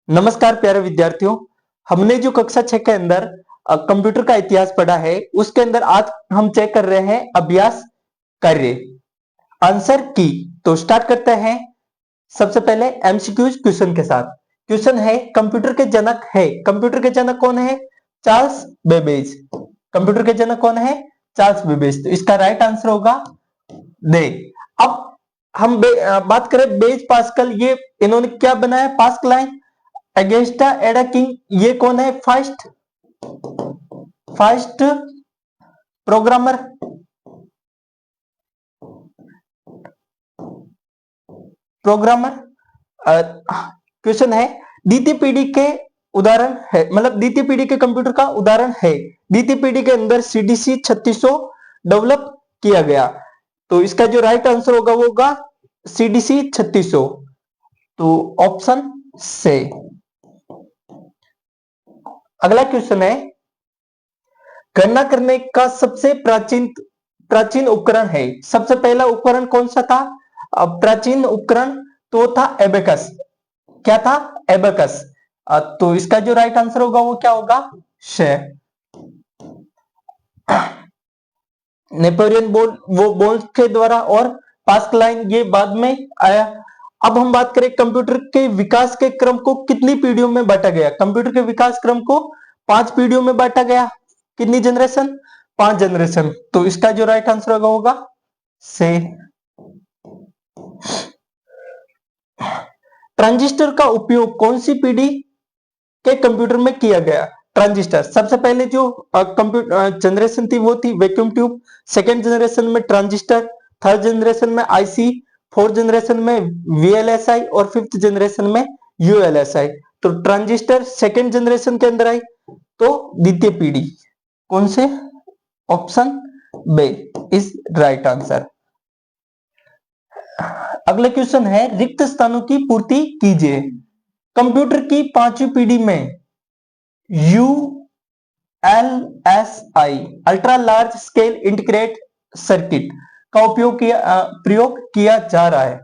नमस्कार प्यारे विद्यार्थियों। हमने जो कक्षा 6 के अंदर कंप्यूटर का इतिहास पढ़ा है उसके अंदर आज हम चेक कर रहे हैं अभ्यास कार्य आंसर की। तो स्टार्ट करते हैं। सबसे पहले एमसीक्यूज क्वेश्चन के साथ। क्वेश्चन है कंप्यूटर के जनक है। कंप्यूटर के जनक कौन है? Charles Babbage. कंप्यूटर के जनक कौन है? Charles Babbage. तो इसका राइट आंसर होगा दे। अब हम बात करें बेज पास्कल, ये इन्होंने क्या बनाया? पास्कल लाइन अगेंस्टा एडा किंग, ये कौन है? First programmer. क्वेश्चन है द्वितीय पीढ़ी के उदाहरण है, मतलब द्वितीय पीढ़ी के कंप्यूटर का उदाहरण है। द्वितीय पीढ़ी के अंदर सीडीसी 3600 डेवलप किया गया। तो इसका जो राइट आंसर होगा वो होगा सीडीसी 3600। तो ऑप्शन से। अगला क्वेश्चन है गणना करने का सबसे प्राचीन उपकरण है। सबसे पहला उपकरण कौन सा था? प्राचीन उपकरण तो था एबेकस। क्या था? एबेकस। तो इसका जो राइट आंसर होगा वो क्या होगा? शे। नेपोलियन बोल के द्वारा और पास्कल लाइन ये बाद में आया। अब हम बात करें कंप्यूटर के विकास के क्रम को कितनी पीढ़ियों में बांटा गया? कंप्यूटर के विकास क्रम को 5 पीढ़ियों में बांटा गया। कितनी जनरेशन? 5 जनरेशन। तो इसका जो राइट आंसर होगा होगा से। ट्रांजिस्टर का उपयोग कौन सी पीढ़ी के कंप्यूटर में किया गया? ट्रांजिस्टर सबसे पहले जो कंप्यूटर जनरेशन थी वो थी वैक्यूम ट्यूब। सेकेंड जनरेशन में ट्रांजिस्टर, थर्ड जनरेशन में आईसी, फोर्थ जनरेशन में वीएलएसआई और फिफ्थ जनरेशन में यूएलएसआई। तो ट्रांजिस्टर सेकेंड जनरेशन के अंदर आई। तो द्वितीय पीढ़ी कौन से? Option B is right answer. अगला क्वेश्चन है रिक्त स्थानों की पूर्ति कीजिए। कंप्यूटर की 5वीं पीढ़ी में ULSI ultra large scale integrated circuit का प्रयोग किया जा रहा है।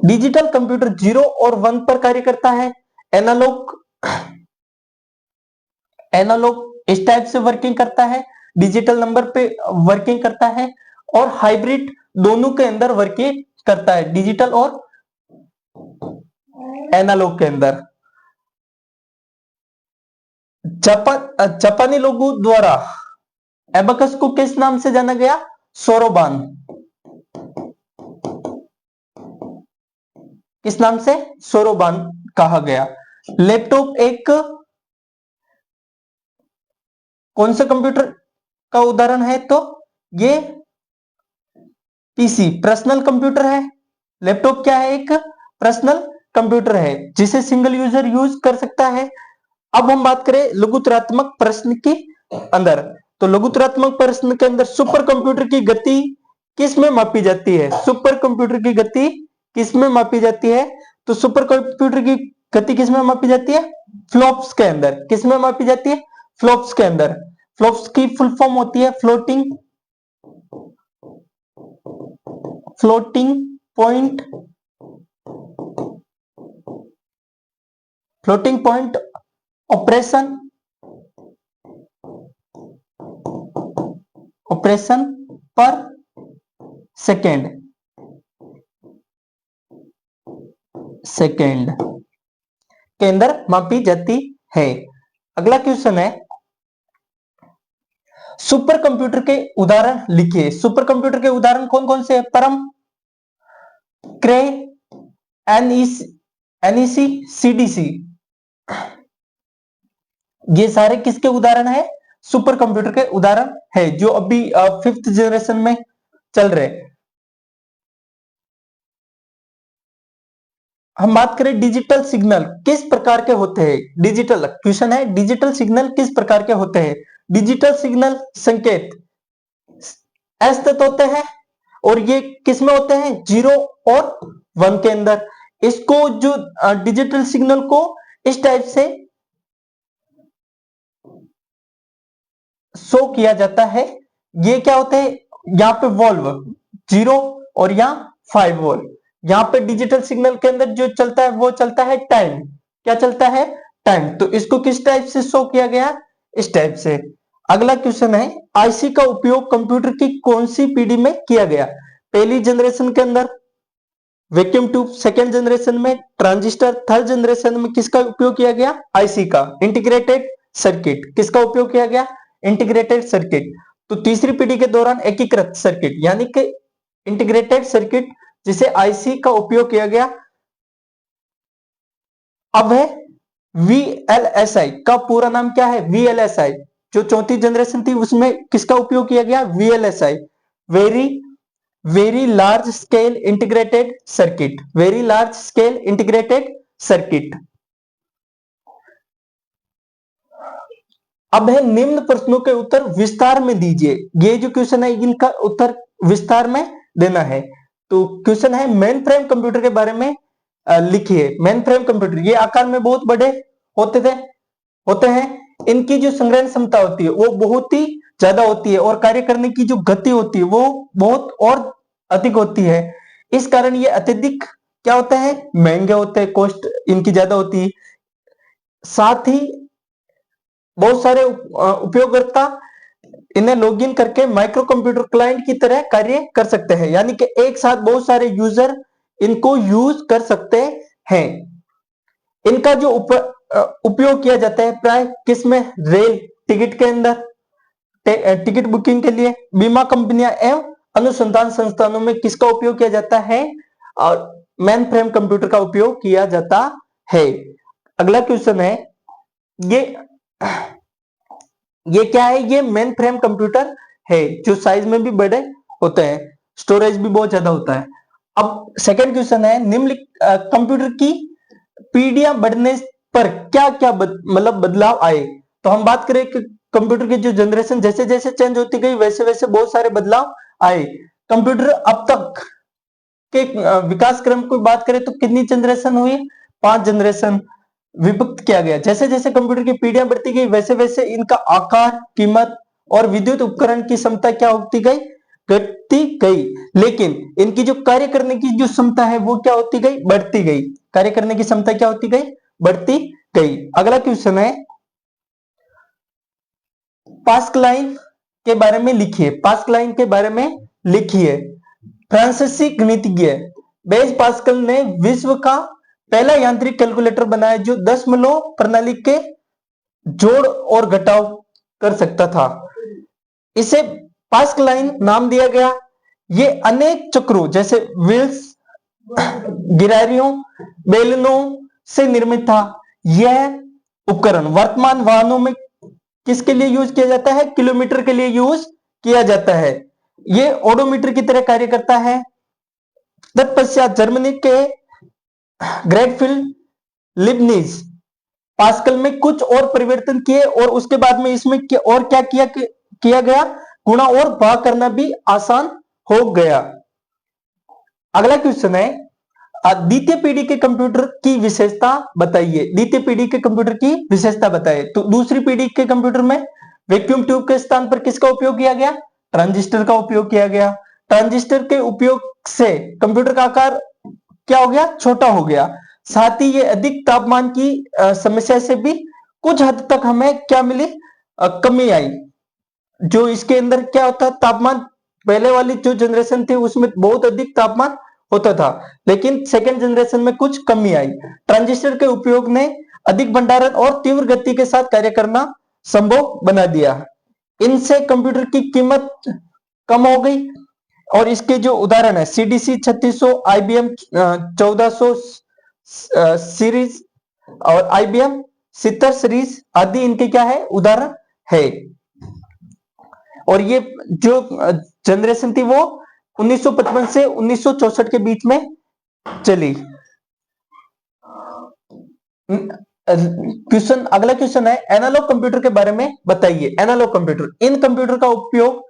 डिजिटल कंप्यूटर 0 और 1 पर कार्य करता है। एनालॉग इस टाइप से वर्किंग करता है, डिजिटल नंबर पे वर्किंग करता है और हाइब्रिड दोनों के अंदर वर्किंग करता है, डिजिटल और एनालॉग के अंदर। जापानी लोगों द्वारा एबेकस को किस नाम से जाना गया? सोरोबान। किस नाम से? सोरोबान कहा गया। लैपटॉप एक कौन सा कंप्यूटर का उदाहरण है? तो ये पीसी पर्सनल कंप्यूटर है। लैपटॉप क्या है? एक पर्सनल कंप्यूटर है जिसे सिंगल यूजर यूज कर सकता है। अब हम बात करें लघुतरात्मक प्रश्न के अंदर। तो लघुतरात्मक प्रश्न के अंदर सुपर कंप्यूटर की गति किस में मापी जाती है? सुपर कंप्यूटर की गति किस में मापी जाती है? तो सुपर कंप्यूटर की गति किस में मापी जाती है? फ्लॉप्स के अंदर। किस में मापी जाती है? फ्लॉप्स के अंदर। फ्लॉप्स की फुल फॉर्म होती है फ्लोटिंग पॉइंट ऑपरेशन पर सेकेंड के अंदर मापी जाती है। अगला क्वेश्चन है सुपर कंप्यूटर के उदाहरण लिखिए। सुपर कंप्यूटर के उदाहरण कौन कौन से हैं? परम, क्रे, एनईसी, सीडीसी। ये सारे किसके उदाहरण है? सुपर कंप्यूटर के उदाहरण है जो अभी 5th जनरेशन में चल रहे। हम बात करें डिजिटल सिग्नल किस प्रकार के होते हैं? डिजिटल क्वेश्चन है डिजिटल सिग्नल किस प्रकार के होते हैं? डिजिटल सिग्नल संकेत अस्थित होते हैं और ये किस में होते हैं? 0 और 1 के अंदर। इसको जो डिजिटल सिग्नल को इस टाइप से शो किया जाता है। ये क्या होते हैं? यहाँ पे वॉल्व 0 और यहाँ 5 वोल्ट। यहाँ पे डिजिटल सिग्नल के अंदर जो चलता है वो चलता है टाइम। क्या चलता है? टाइम। तो इसको किस टाइप से शो किया गया? इस टाइप से। अगला क्वेश्चन है, आईसी का उपयोग कंप्यूटर की कौन सी पीढ़ी में किया गया? पहली जनरेशन के अंदर वैक्यूम ट्यूब, सेकेंड जनरेशन में ट्रांजिस्टर, थर्ड जनरेशन में किसका उपयोग किया गया? आईसी का, इंटीग्रेटेड सर्किट। किसका उपयोग किया गया? Integrated circuit. तो तीसरी पीढ़ी के दौरान एकीकृत सर्किट यानी कि इंटीग्रेटेड सर्किट जिसे आईसी का उपयोग किया गया। अब है वीएलएसआई का पूरा नाम क्या है? वीएलएसआई। जो चौथी जनरेशन थी उसमें किसका उपयोग किया गया? VLSI, very large scale integrated circuit. Very large scale integrated circuit. अब है निम्न प्रश्नों के उत्तर विस्तार में दीजिए। ये जो क्वेश्चन है इनका उत्तर विस्तार में देना है। तो क्वेश्चन है मेन फ्रेम कंप्यूटर के बारे में लिखिए। मेन फ्रेम कंप्यूटर ये आकार में बहुत बड़े होते हैं। इनकी जो संग्रहण क्षमता होती है वो बहुत ही ज्यादा होती है और कार्य करने की जो गति होती है वो बहुत और अधिक होती है। इस कारण ये अत्यधिक क्या होते हैं? महंगे होते हैं, कॉस्ट इनकी ज्यादा होती है। साथ ही बहुत सारे उपयोगकर्ता इन्हें लॉगिन करके माइक्रो कंप्यूटर क्लाइंट की तरह कार्य कर सकते हैं, यानी कि एक साथ बहुत सारे यूजर इनको यूज कर सकते हैं। इनका जो उपयोग किया जाता है प्राय किसमें? रेल टिकट के अंदर, टिकट बुकिंग के लिए, बीमा कंपनियां एवं अनुसंधान संस्थानों में किसका उपयोग किया जाता है? और मेन फ्रेम कंप्यूटर का उपयोग किया जाता है। अगला क्वेश्चन है, ये क्या है? ये मेन फ्रेम कंप्यूटर है जो साइज में भी बड़े होते हैं, स्टोरेज भी बहुत ज्यादा होता है। अब सेकंड क्वेश्चन है, कंप्यूटर की पीढ़ियां बढ़ने पर क्या क्या मतलब बदलाव आए? तो हम बात करें कि कंप्यूटर की जो जनरेशन जैसे जैसे चेंज होती गई वैसे वैसे बहुत सारे बदलाव आए। कंप्यूटर अब तक के विकास क्रम की बात करें तो कितनी जनरेशन हुई? 5 जनरेशन विभक्त किया गया। जैसे जैसे कंप्यूटर की पीढ़ियां बढ़ती गई वैसे वैसे इनका आकार, कीमत और विद्युत उपकरण की क्षमता क्या होती गई? घटती गई। लेकिन इनकी जो कार्य करने की जो क्षमता है वो क्या होती गई? बढ़ती गई। कार्य करने की क्षमता क्या होती गई? बढ़ती गई। अगला क्वेश्चन है, पास्कलाइन के बारे में लिखिए। पास्कलाइन के बारे में लिखिए। फ्रांसीसी गणितज्ञ बेज पास्कल ने विश्व का पहला यांत्रिक कैलकुलेटर बनाया जो दशमलव प्रणाली के जोड़ और घटाव कर सकता था। इसे पास्कलाइन नाम दिया गया। ये अनेक चक्रों जैसे व्हील्स, गिरारियों, बेलनों से निर्मित था। यह उपकरण वर्तमान वाहनों में किसके लिए यूज किया जाता है? किलोमीटर के लिए यूज किया जाता है। ये ओडोमीटर की तरह कार्य करता है। तत्पश्चात जर्मनी के ग्रेटफील्ड लिबनिज पास्कल में कुछ और परिवर्तन किए और उसके बाद में इसमें और क्या किया गया? गुणा और भाग करना भी आसान हो गया। अगला क्वेश्चन है, द्वितीय पीढ़ी के कंप्यूटर की विशेषता बताइए। द्वितीय पीढ़ी के कंप्यूटर की विशेषता बताइए। तो दूसरी पीढ़ी के कंप्यूटर में वैक्यूम ट्यूब के स्थान पर किसका उपयोग किया गया? ट्रांजिस्टर का उपयोग किया गया। ट्रांजिस्टर के उपयोग से कंप्यूटर का आकार क्या हो गया? छोटा हो गया। साथ ही ये अधिक तापमान की समस्या से भी कुछ हद तक हमें क्या मिली? कमी आई। जो इसके अंदर क्या होता है, तापमान पहले वाली जो जनरेशन थी उसमें बहुत अधिक तापमान होता था, लेकिन सेकेंड जनरेशन में कुछ कमी आई। ट्रांजिस्टर के उपयोग ने अधिक भंडारण और तीव्र गति के साथ कार्य करना संभव बना दिया। इनसे कंप्यूटर की कीमत कम हो गई और इसके जो उदाहरण है CDC 3600, IBM 1400 सीरीज और IBM 70 सीरीज आदि इनके क्या है? उदाहरण है। और ये जो जनरेशन थी वो 1955 से 1964 के बीच में चली। अगला क्वेश्चन है, एनालॉग कंप्यूटर के बारे में बताइए। एनालॉग कंप्यूटर, इन कंप्यूटर का उपयोग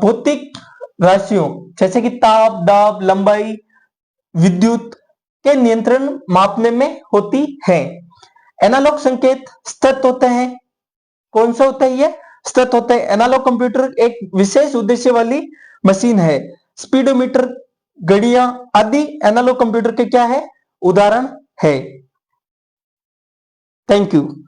भौतिक राशियों जैसे कि ताप, दाब, लंबाई, विद्युत के नियंत्रण मापने में होती है। एनालॉग संकेत सतत होते हैं। कौन सा होता है? ये सतत होता है। एनालॉग कंप्यूटर एक विशेष उद्देश्य वाली मशीन है। स्पीडोमीटर, घड़ियां आदि एनालॉग कंप्यूटर के क्या है, उदाहरण है। Thank you.